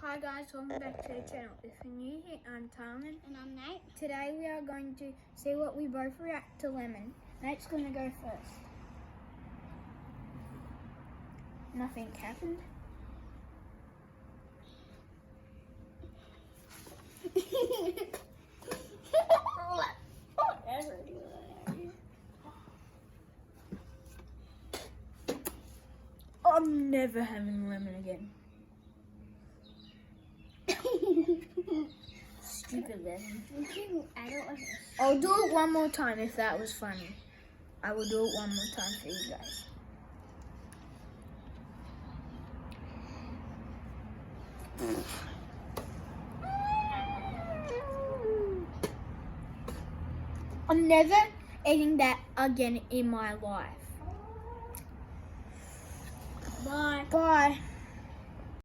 Hi guys, welcome back to the channel. If you're new here, I'm Tarman. And I'm Nate. Today we are going to see what we both react to lemon. Nate's going to go first. Nothing happened. I'm never having lemon again. Stupid lemon. I'll do it one more time if that was funny. I will do it one more time for you guys. I'm never eating that again in my life. Bye. Bye.